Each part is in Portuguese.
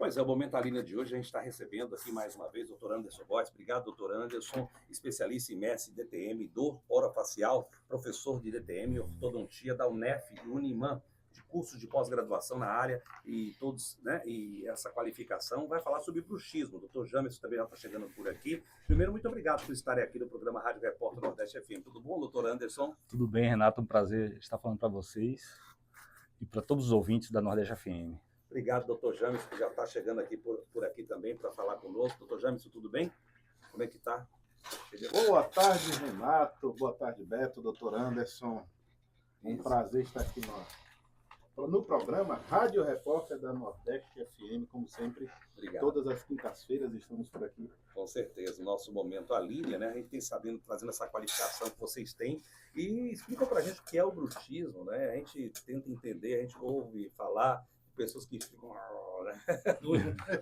Pois é, o Momento Aline de hoje a gente está recebendo aqui mais uma vez o doutor Anderson Góes. Obrigado, doutor Anderson, especialista em mestre DTM, dor orofacial, professor de DTM e ortodontia da UNEF e Uniman, de cursos de pós-graduação na área e todos, né? E essa qualificação vai falar sobre bruxismo. O doutor Jamerson também já está chegando por aqui. Primeiro, muito obrigado por estarem aqui no programa Rádio Repórter Nordeste FM. Tudo bom, doutor Anderson? Tudo bem, Renato, um prazer estar falando para vocês e para todos os ouvintes da Nordeste FM. Obrigado, doutor Jamerson, que já está chegando aqui por aqui também para falar conosco. Doutor Jamerson, tudo bem? Como é que está? Boa tarde, Renato. Boa tarde, Beto, doutor Anderson. Um prazer estar aqui no programa Rádio Repórter da Nordeste FM, como sempre. Obrigado. Todas as quintas-feiras estamos por aqui. Com certeza, o nosso momento Aline, né? A gente tem trazendo essa qualificação que vocês têm e explica para a gente o que é o bruxismo, né? A gente tenta entender, a gente ouve falar de pessoas que ficam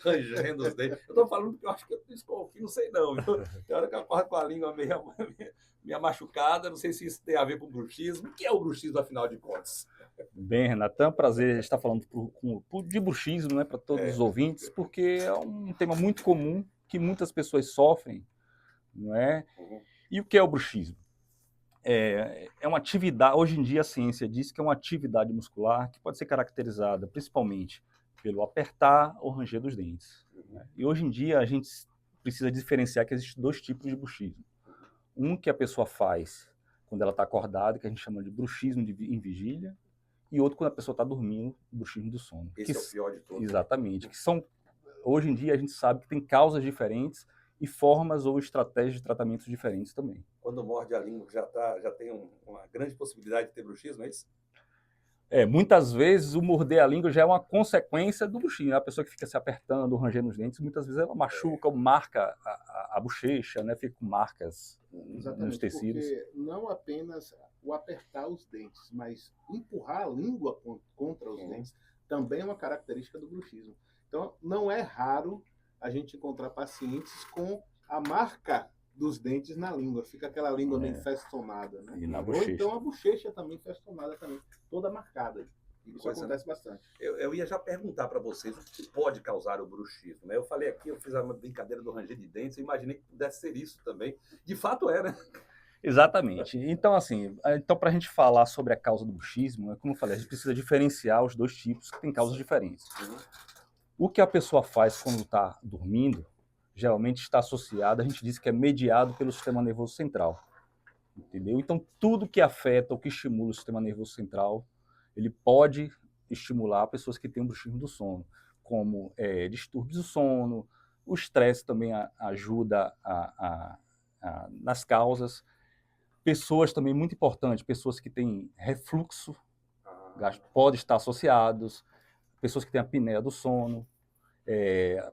rangendo os dentes. Eu estou falando porque eu acho que eu desconfio, não sei não, viu? Tem hora que eu acordo com a língua meio machucada, não sei se isso tem a ver com bruxismo. O que é o bruxismo, afinal de contas? Bem, Renato, é um prazer estar falando de bruxismo, né, para todos os ouvintes, porque é um tema muito comum que muitas pessoas sofrem, não é? E o que é o bruxismo? É uma atividade, hoje em dia a ciência diz que é uma atividade muscular que pode ser caracterizada principalmente pelo apertar ou ranger dos dentes. Né? E hoje em dia a gente precisa diferenciar que existem dois tipos de bruxismo. Um que a pessoa faz quando ela está acordada, que a gente chama de bruxismo em vigília, e outro quando a pessoa está dormindo, o bruxismo do sono. Esse é o pior de todos. Exatamente. Que são, hoje em dia a gente sabe que tem causas diferentes e formas ou estratégias de tratamentos diferentes também. Quando morde a língua já tem uma grande possibilidade de ter bruxismo, é isso? Muitas vezes o morder a língua já é uma consequência do bruxismo. A pessoa que fica se apertando, rangendo os dentes, muitas vezes ela machuca ou marca a bochecha, né? Fica com marcas nos tecidos. Porque não apenas o apertar os dentes, mas empurrar a língua contra os dentes também é uma característica do bruxismo. Então, não é raro a gente encontrar pacientes com a marca dos dentes na língua. Fica aquela língua meio festonada, né? E na Ou bochecha. então a bochecha também festonada, também, toda marcada. Isso acontece bastante. Eu ia já perguntar para vocês o que pode causar o bruxismo, né? Eu falei aqui, eu fiz uma brincadeira do ranger de dentes, eu imaginei que pudesse ser isso também. De fato é, né? Exatamente. Então, assim, para a gente falar sobre a causa do bruxismo, como eu falei, a gente precisa diferenciar os dois tipos que têm causas diferentes. O que a pessoa faz quando está dormindo, geralmente está associado, a gente diz que é mediado pelo sistema nervoso central. Entendeu? Então, tudo que afeta ou que estimula o sistema nervoso central, ele pode estimular pessoas que têm bruxismo do sono, como distúrbios do sono, o estresse também ajuda nas causas. Pessoas também, muito importante, pessoas que têm refluxo, podem estar associados, pessoas que têm apneia do sono,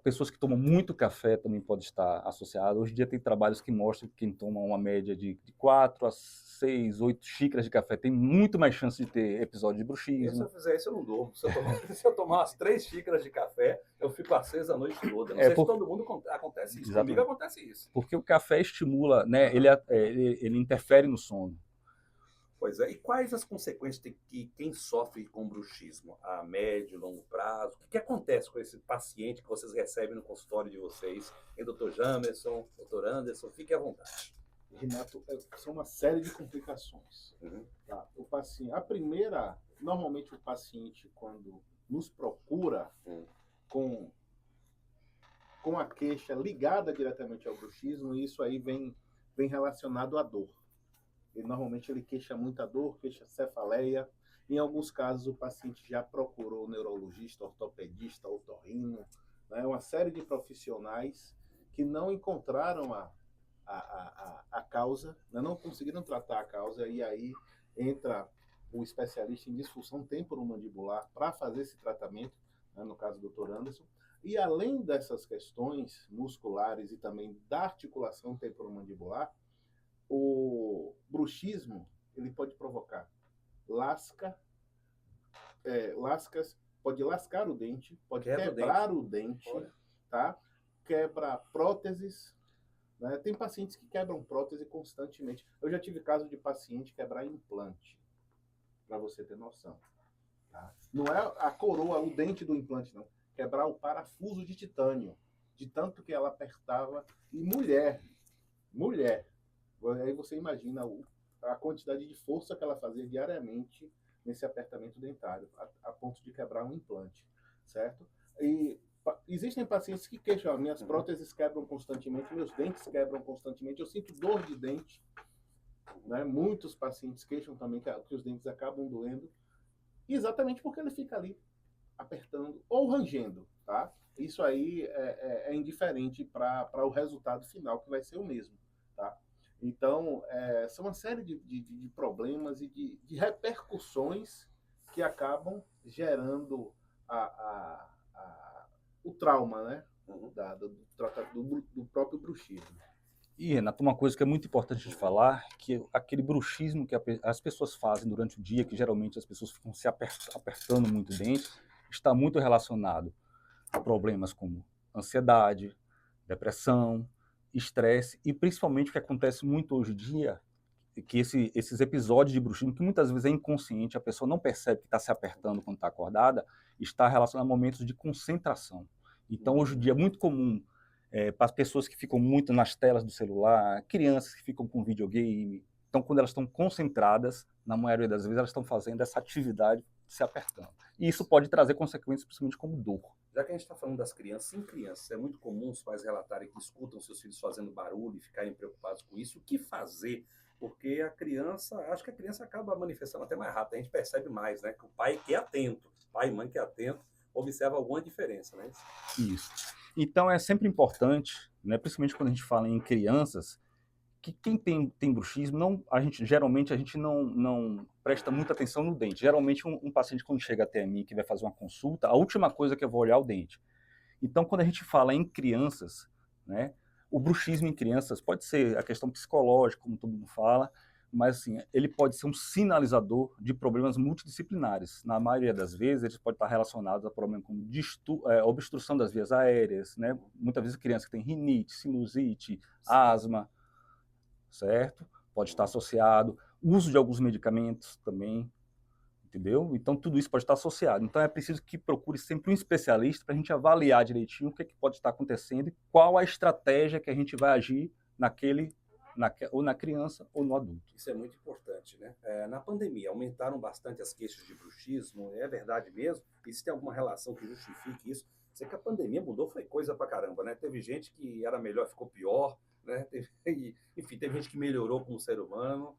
pessoas que tomam muito café também podem estar associadas. Hoje em dia tem trabalhos que mostram que quem toma uma média de 4 a 6, 8 xícaras de café tem muito mais chance de ter episódio de bruxismo. Se eu fizer isso, eu não durmo. Se eu tomar umas 3 xícaras de café, eu fico acesa a noite toda. Não sei se todo mundo acontece isso. Exatamente. Comigo acontece isso. Porque o café estimula, né? Ele interfere no sono. Pois é. E quais as consequências que quem sofre com bruxismo a médio e longo prazo? O que acontece com esse paciente que vocês recebem no consultório de vocês? Hein, doutor Jamerson, doutor Anderson, fique à vontade. Renato, são uma série de complicações. Tá? O paciente, normalmente o paciente, quando nos procura com a queixa ligada diretamente ao bruxismo, isso aí vem relacionado à dor. Normalmente ele queixa muita dor, queixa cefaleia. Em alguns casos o paciente já procurou neurologista, ortopedista, otorrino, né? Uma série de profissionais que não encontraram a causa, né? Não conseguiram tratar a causa, e aí entra o especialista em disfunção temporomandibular para fazer esse tratamento, né? No caso do Dr. Anderson. E além dessas questões musculares e também da articulação temporomandibular, o bruxismo ele pode provocar lascas, pode lascar o dente, pode quebrar o dente, tá? Quebra próteses, né? Tem pacientes que quebram prótese constantemente. Eu já tive caso de paciente quebrar implante, para você ter noção. Tá? Não é a coroa, o dente do implante, não. quebrar o parafuso de titânio, de tanto que ela apertava. E mulher, aí você imagina a quantidade de força que ela fazia diariamente nesse apertamento dentário, a ponto de quebrar um implante, certo? E existem pacientes que queixam, minhas próteses quebram constantemente, meus dentes quebram constantemente, eu sinto dor de dente, né? Muitos pacientes queixam também que os dentes acabam doendo, exatamente porque ele fica ali apertando ou rangendo, tá? Isso aí é indiferente para o resultado final, que vai ser o mesmo, tá? Então, são uma série de problemas e de repercussões que acabam gerando o trauma, né? Do próprio bruxismo. E, Renato, uma coisa que é muito importante de falar, que aquele bruxismo que as pessoas fazem durante o dia, que geralmente as pessoas ficam se apertando muito o dente, está muito relacionado a problemas como ansiedade, depressão, estresse e principalmente o que acontece muito hoje em dia, que esses episódios de bruxismo, que muitas vezes é inconsciente, a pessoa não percebe que está se apertando quando está acordada, está relacionado a momentos de concentração. Então, hoje em dia é muito comum para as pessoas que ficam muito nas telas do celular, crianças que ficam com videogame. Então, quando elas estão concentradas, na maioria das vezes elas estão fazendo essa atividade se apertando. E isso pode trazer consequências, principalmente como dor. Já que a gente está falando das crianças, em crianças, é muito comum os pais relatarem que escutam seus filhos fazendo barulho e ficarem preocupados com isso. O que fazer? Porque a criança, acho que a criança acaba manifestando até mais rápido, a gente percebe mais, né? Que o pai que é atento, pai e mãe que é atento, observa alguma diferença, né? Isso. Então é sempre importante, né, principalmente quando a gente fala em crianças, que quem tem bruxismo, geralmente a gente não presta muita atenção no dente. Geralmente um paciente quando chega até mim que vai fazer uma consulta, a última coisa que eu vou olhar é o dente. Então quando a gente fala em crianças, né, o bruxismo em crianças pode ser a questão psicológica, como todo mundo fala, mas assim, ele pode ser um sinalizador de problemas multidisciplinares. Na maioria das vezes, eles podem estar relacionados a problemas como obstrução das vias aéreas, né? Muitas vezes criança que tem rinite, sinusite, asma, certo? Pode estar associado. Uso de alguns medicamentos também, entendeu? Então, tudo isso pode estar associado. Então, é preciso que procure sempre um especialista para a gente avaliar direitinho o que pode estar acontecendo e qual a estratégia que a gente vai agir ou na criança ou no adulto. Isso é muito importante, né? Na pandemia, aumentaram bastante as queixas de bruxismo, é verdade mesmo? E se tem alguma relação que justifique isso? Sei que a pandemia mudou, foi coisa pra caramba, né? Teve gente que era melhor, ficou pior, né? Enfim, teve gente que melhorou como ser humano,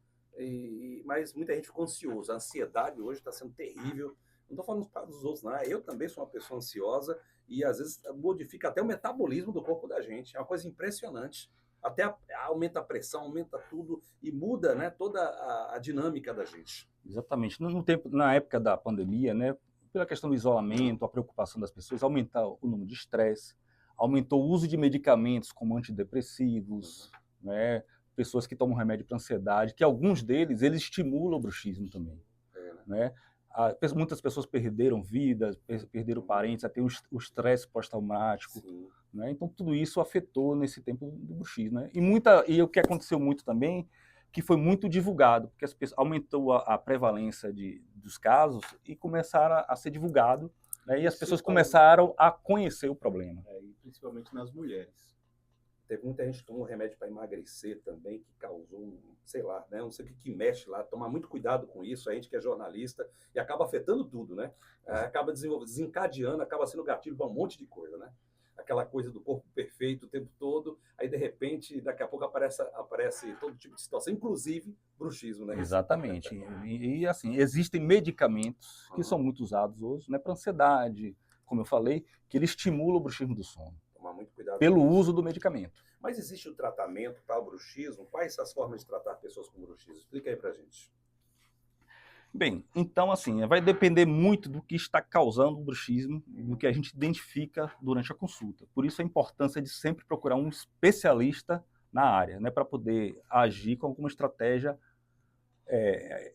mas muita gente ficou ansiosa. A ansiedade hoje está sendo terrível. Não estou falando dos outros, não. Eu também sou uma pessoa ansiosa e às vezes modifica até o metabolismo do corpo da gente. É uma coisa impressionante. Até aumenta a pressão, aumenta tudo e muda, né, toda a dinâmica da gente. Exatamente. Na época da pandemia, né, pela questão do isolamento, a preocupação das pessoas, aumentou o número de estresse, aumentou o uso de medicamentos como antidepressivos, né, pessoas que tomam remédio para ansiedade, que alguns deles eles estimulam o bruxismo também. Né? Muitas pessoas perderam vidas, perderam parentes, até o estresse pós-traumático. Né? Então, tudo isso afetou nesse tempo do bruxismo. Né? E o que aconteceu muito também, que foi muito divulgado, porque aumentou a prevalência dos casos e começaram a ser divulgado, né? E as pessoas começaram a conhecer o problema. E principalmente nas mulheres. Teve muita gente que tomou remédio para emagrecer também, que causou, sei lá, né? Não sei o que mexe lá. Tomar muito cuidado com isso, a gente que é jornalista, e acaba afetando tudo, né? Acaba desencadeando, acaba sendo gatilho para um monte de coisa, né? Aquela coisa do corpo perfeito o tempo todo, aí de repente, daqui a pouco aparece todo tipo de situação, inclusive bruxismo, né? Exatamente. E assim, existem medicamentos que são muito usados hoje, né, para ansiedade, como eu falei, que ele estimula o bruxismo do sono. Tomar muito cuidado pelo uso do medicamento. Mas existe o tratamento para o bruxismo? Quais são as formas de tratar pessoas com bruxismo? Explica aí pra gente. Bem, então assim, vai depender muito do que está causando o bruxismo, do que a gente identifica durante a consulta. Por isso a importância de sempre procurar um especialista na área, né, para poder agir com alguma estratégia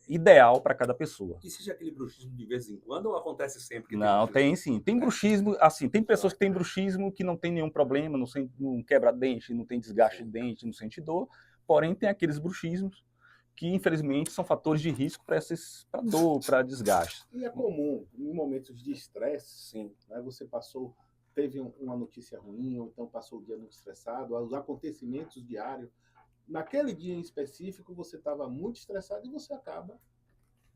ideal para cada pessoa. E seja aquele bruxismo de vez em quando ou acontece sempre? Que não, tem sim. Tem bruxismo, assim, tem pessoas que têm bruxismo que não tem nenhum problema, não quebra dente, não tem desgaste de dente, não sente dor, porém tem aqueles bruxismos que infelizmente são fatores de risco para dor, para desgaste. E é comum, em momentos de estresse, né, você teve uma notícia ruim, ou então passou o dia muito estressado, os acontecimentos diários. Naquele dia em específico, você estava muito estressado e você acaba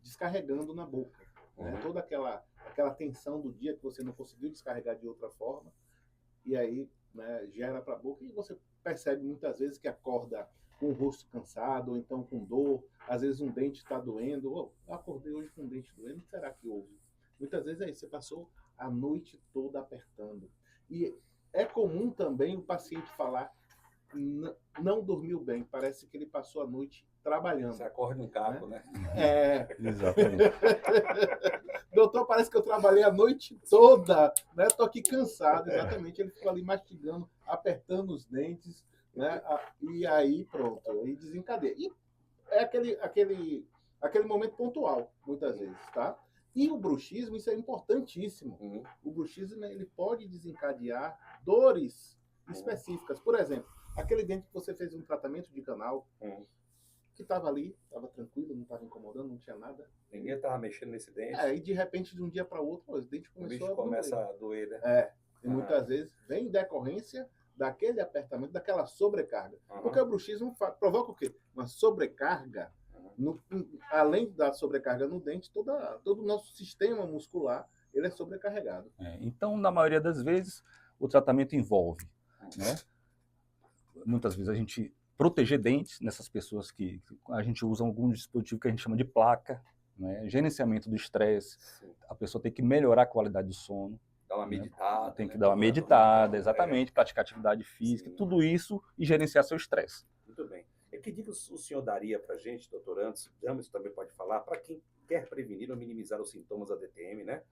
descarregando na boca. Né? Toda aquela tensão do dia que você não conseguiu descarregar de outra forma, e aí, né, gera para a boca, e você percebe muitas vezes que acorda com o rosto cansado, ou então com dor, às vezes um dente está doendo, eu acordei hoje com um dente doendo, o que será que houve? Muitas vezes é isso, você passou a noite toda apertando. E é comum também o paciente falar, não dormiu bem, parece que ele passou a noite trabalhando. Você acorda um caco, né? Exatamente. Doutor, parece que eu trabalhei a noite toda, né? Tô aqui cansado, exatamente. Ele ficou ali mastigando, apertando os dentes, né? E aí, pronto, aí desencadeia. E é aquele momento pontual, muitas vezes, tá? E o bruxismo, isso é importantíssimo. O bruxismo, ele pode desencadear dores específicas. Por exemplo, aquele dente que você fez um tratamento de canal, que estava ali, estava tranquilo, não estava incomodando, não tinha nada. Ninguém estava mexendo nesse dente. E de repente, de um dia para o outro, o dente começa a doer, né? E muitas vezes vem em decorrência daquele apertamento, daquela sobrecarga. Porque o bruxismo provoca o quê? Uma sobrecarga, além da sobrecarga no dente, todo o nosso sistema muscular ele é sobrecarregado. Então, na maioria das vezes, o tratamento envolve, né? Muitas vezes a gente proteger dentes nessas pessoas que a gente usa algum dispositivo que a gente chama de placa, né? Gerenciamento do estresse, a pessoa tem que melhorar a qualidade do sono. Dar uma meditada. Tem que dar uma meditada, exatamente, praticar atividade física, tudo isso e gerenciar seu estresse. Muito bem. E que dicas o senhor daria para a gente, doutor Anderson também pode falar, para quem quer prevenir ou minimizar os sintomas da DTM, né?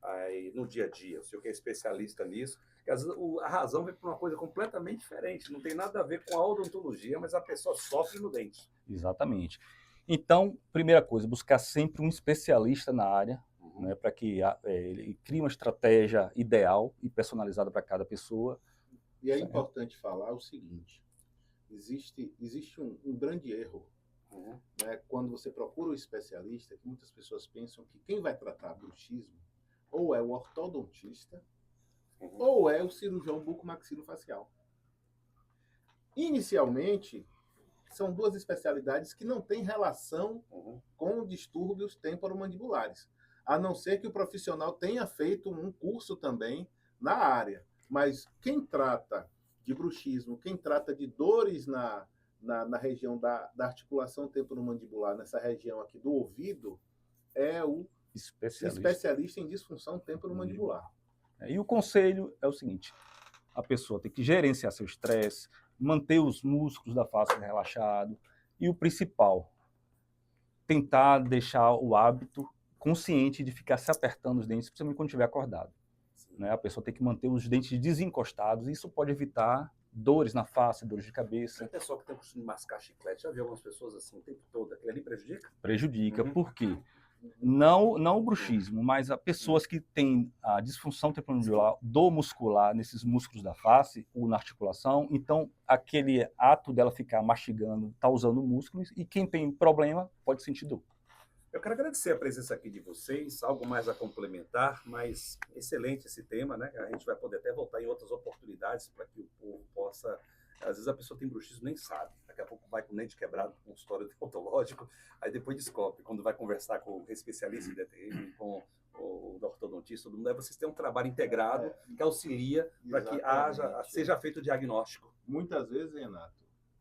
Aí, no dia a dia, o senhor que é especialista nisso, que às vezes a razão vem para uma coisa completamente diferente, não tem nada a ver com a odontologia, mas a pessoa sofre no dente. Exatamente. Então, primeira coisa, buscar sempre um especialista na área, né, para que ele crie uma estratégia ideal e personalizada para cada pessoa. E é importante falar o seguinte, existe um grande erro, né, quando você procura um especialista, que muitas pessoas pensam que quem vai tratar bruxismo ou é o ortodontista, ou é o cirurgião bucomaxilofacial. Inicialmente, são duas especialidades que não têm relação com distúrbios temporomandibulares, a não ser que o profissional tenha feito um curso também na área. Mas quem trata de bruxismo, quem trata de dores na região da articulação temporomandibular, nessa região aqui do ouvido, é o especialista em disfunção temporomandibular. E o conselho é o seguinte, a pessoa tem que gerenciar seu estresse, manter os músculos da face relaxados e o principal, tentar deixar o hábito consciente de ficar se apertando os dentes, principalmente quando estiver acordado. Né? A pessoa tem que manter os dentes desencostados, isso pode evitar dores na face, dores de cabeça. A pessoa que tem o costume de mascar chiclete, já viu algumas pessoas assim o tempo todo, aquilo ali prejudica? Prejudica, por quê? Não o bruxismo, mas as pessoas que têm a disfunção temporomandibular, dor muscular nesses músculos da face ou na articulação, então aquele ato dela ficar mastigando, está usando músculos, e quem tem problema pode sentir dor. Eu quero agradecer a presença aqui de vocês, algo mais a complementar, mas excelente esse tema, né? A gente vai poder até voltar em outras oportunidades para que o povo possa... Às vezes a pessoa tem bruxismo e nem sabe. Daqui a pouco vai com o dente quebrado, com consultório odontológico, aí depois descobre. Quando vai conversar com o especialista em DTM, com o ortodontista, todo mundo, aí vocês têm um trabalho integrado que auxilia para que seja feito o diagnóstico. Muitas vezes, Renato,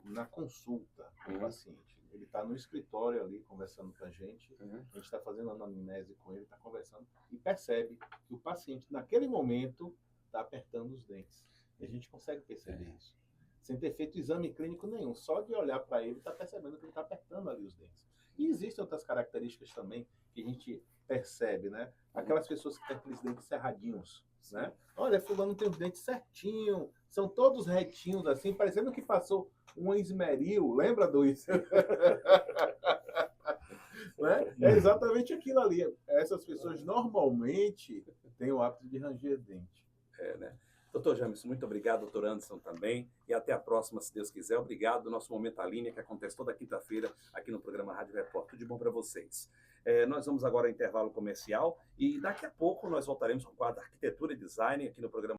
na consulta do paciente, ele está no escritório ali conversando com a gente está fazendo anamnese com ele, está conversando e percebe que o paciente, naquele momento, está apertando os dentes. E a gente consegue perceber isso. Sem ter feito exame clínico nenhum, só de olhar para ele, está percebendo que ele está apertando ali os dentes. E existem outras características também que a gente percebe, né? Aquelas pessoas que têm aqueles dentes cerradinhos, né? Olha, fulano tem os dentes certinho, são todos retinhos assim, parecendo que passou um esmeril, lembra do isso? Né? É exatamente aquilo ali. Essas pessoas normalmente têm o hábito de ranger dente. Né? Doutor Jamerson, muito obrigado, doutor Anderson também, e até a próxima, se Deus quiser. Obrigado. Nosso Momento Aline, que acontece toda quinta-feira aqui no programa Rádio Rádio Repórter. Tudo de bom para vocês. Nós vamos agora ao intervalo comercial e daqui a pouco nós voltaremos com o quadro Arquitetura e Design aqui no programa